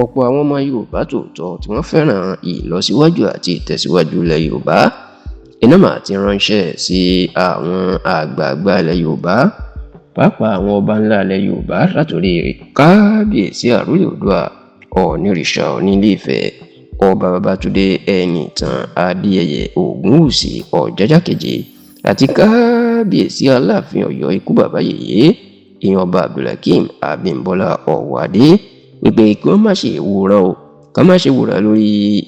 ọ̀pọ̀ àwọn ọmọ Yorùbá tòótọ́ tí wọ́n fẹ́ràn ìlọsíwájú àti ìtẹ̀síwájú ilẹ̀ Yorùbá iná mà ti ránṣẹ́ sí àwọn àgbààgbà ilẹ̀ Yorùbá pàápàá àwọn ọba ńlá ilẹ̀ Yorùbá látòrí kábíyèsí àrólé Oòduà Ọ̀ọ̀nìrìṣà Ọọ̀ni Ilé Ifẹ̀ ọba Babátúndé Ẹnìtàn Adéyẹyè Ògúnwùsì Ọ̀jájá kejì àti kábíyèsí Aláàfin Ọ̀yọ́ ikú bàbá yèyé ìyẹn ọba Abdulhakeem Abímbọ́lá Ọ̀wádé wípé kí wọ́n má ṣe wòran o ká má ṣe wòran lórí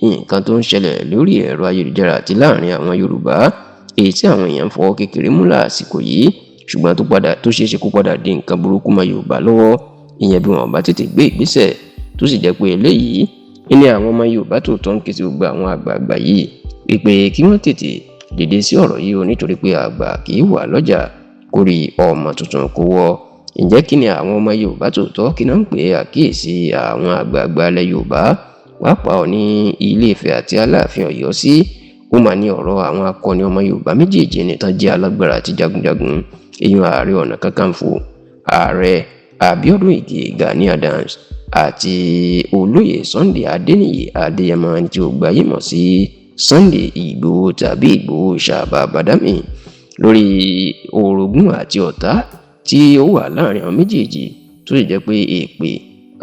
nǹkan tó ń ṣẹlẹ̀ lórí ẹ̀rọ ayélujára àti láàrin àwọn Yorùbá èyí tí àwọn èèyàn ń fọwọ́ kékeré mú lásìkò yìí ṣùgbọ́n tó ṣeé ṣe kó padà di nǹkan burúkú mọ́ Yorùbá lọ́wọ́ ìyẹn bí wọn bá tètè gbé ìgbésẹ̀ tó sì jẹ́ pé eléyìí ní àwọn ọmọ Yorùbá tó tọ́ ń ké sí gbogbo àwọn àgbààgbà yìí wípé kí wọ́n tètè dìde sí ọ̀rọ̀ yìí o nítorí pé àgbà kì í wà lọ́jà kórè ọmọ tuntun kó wọ́ ǹjẹ́ kí ni àwọn ọmọ Yorùbá tòótọ́ kí náà ń pè àkíyèsí àwọn àgbààgbà ilẹ̀ Yorùbá pàápàá ní Ilé Ifẹ̀ àti Aláàfin Ọ̀yọ́ sí ó máa ní ọ̀rọ̀ àwọn akọni ọmọ Yorùbá méjèèjì nìkan jẹ́ alágbára àti jagunjagun èyàn Ààrẹ Ọ̀nà Kakanfò Ààrẹ Abíọ́dún Ìgè Gani Adams àti Olóyè Sunday Adéníyì Adéyẹmọ tí ó gbáyé mọ̀ sí Sunday Ìgbòho tàbí Ìgbòho Ṣàbà Bàdámì lórí orogún àti ọ̀tá tí ó wà láàrin àwọn méjèèjì tó sì jẹ́ pé èpè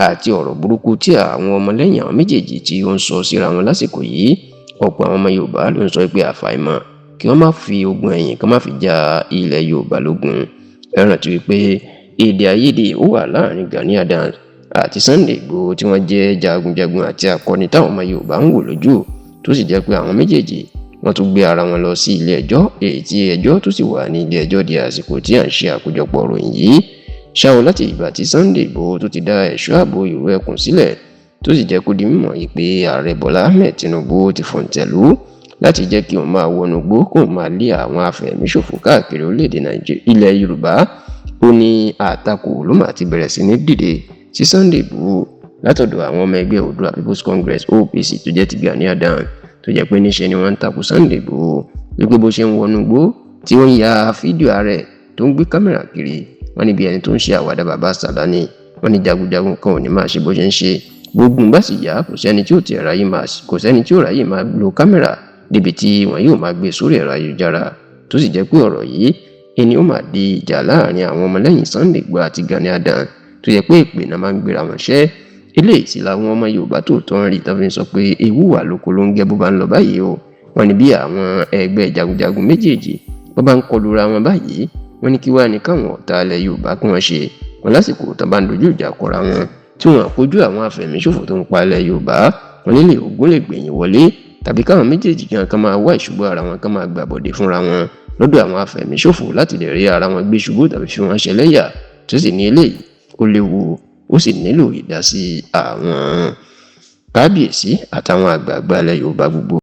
àti ọ̀rọ̀ burúkú tí àwọn ọmọlẹ́yìn àwọn méjèèjì tí ó ń sọ síra wọn lásìkò yìí ọ̀pọ̀ àwọn ọmọ Yorùbá ló ń sọ pé àfàìmọ̀ kí wọ́n má fi ogun ẹ̀yìn kí wọ́n má fi ja ilẹ̀ Yorùbá lógun ẹ rántí wípé èdè àìyedè ó wà láàrin Gani Adams àti Sunday Ìgbòho tí wọ́n jẹ́ jagunjagun àti akọni táwọn ọmọ Yorùbá ń wò lójú tó sì jẹ́ pé àwọn méjèèjì wọ́n tún gbé ara wọn lọ sí ilé ẹjọ́ èyí tí ẹjọ́ tó sì wà ní ilé ẹjọ́ di àsìkò tí à ń ṣe àkójọpọ̀ ìròyìn yìí ṣáò láti ìgbà tí Sunday Ìgbòho tó ti dá ẹ̀ṣọ́ ààbò ìlú ẹkùn sílẹ̀ tó sì jẹ́ kó di mímọ̀ yìí pé ààrẹ Bọ́lá Ahmed Tinubu ti fòǹtẹ̀lú láti jẹ́ kí òun máa wọnú gbó kó máa lé àwọn afẹ̀míṣòfò káàkiri orílẹ̀-èdè ilẹ̀ Yorùbá ó ní àtakò ló máa ti bẹ̀rẹ̀ sí ní dìde sí Sunday Ìgbòho látọ̀dọ̀ àwọn ọmọ ẹgbẹ́ Oòduà People's Congress OPC tó jẹ́ ti Gani Adams tó jẹ́ pé níṣe ni wọ́n ń takò Sunday Ìgbòho wípé bó ṣe ń wọnú gbó tí ó ń ya fídíò ààrẹ tó ń gbé kámẹ́rà kiri wọ́n níbi ẹni tó ń ṣe àwàdà bàbá Sàlání wọ́n ní jagunjagun kan ò ní máa ṣe bó ṣe ń ṣe gbogbo bá sì yá kò sẹ́ni tí ó ráyè máa lo kámẹ́rà débi tí wọ́n yóò máa gbé sórí ẹ̀rọ ayélujára tó sì jẹ́ pé ọ̀rọ̀ yìí ẹni ó máa di ìjà láàrin àwọn ọmọlẹ́yìn Sunday Ìgbòho àti Gani Adams tó yẹ pé ìpè náà máa ń gbéra wọn ṣẹ́ eléyìí sì làwọn ọmọ Yorùbá tòótọ́ ń rí tán fi ń sọ pé ewu wà lóko ló ń gẹ́ bó bá ń lọ báyìí o wọ́n ní bí àwọn ẹgbẹ́ jagunjagun méjèèjì wọ́n bá ń kọlura wọn báyìí wọ́n ní kí wá ní káwọn ọ̀tá ilẹ̀ Yorùbá kí wọ́n ṣe wọn lásìkò tán bá ń dojú ìjà kọra wọn tí wọ́n kojú àwọn afẹ̀míṣòfò tó ń pa ilẹ̀ Yorùbá wọn nílé ogun lè gbẹ̀yìn wọlé tàbí káwọn méjèèjì kan máa wá ìṣubú ara wọn kan máa gbàbọ̀dé fúnra wọn lọ́dọ̀ àwọn afẹ̀míṣòfò láti lè rí ara wọn gbé ṣubú tàbí fi wọn ṣẹlẹ́yà tó sì ní eléyìí ó léwu ó sì nílò ìdásí àwọn kábíyèsí àtàwọn àgbààgbà ilẹ̀ Yorùbá gbogbo.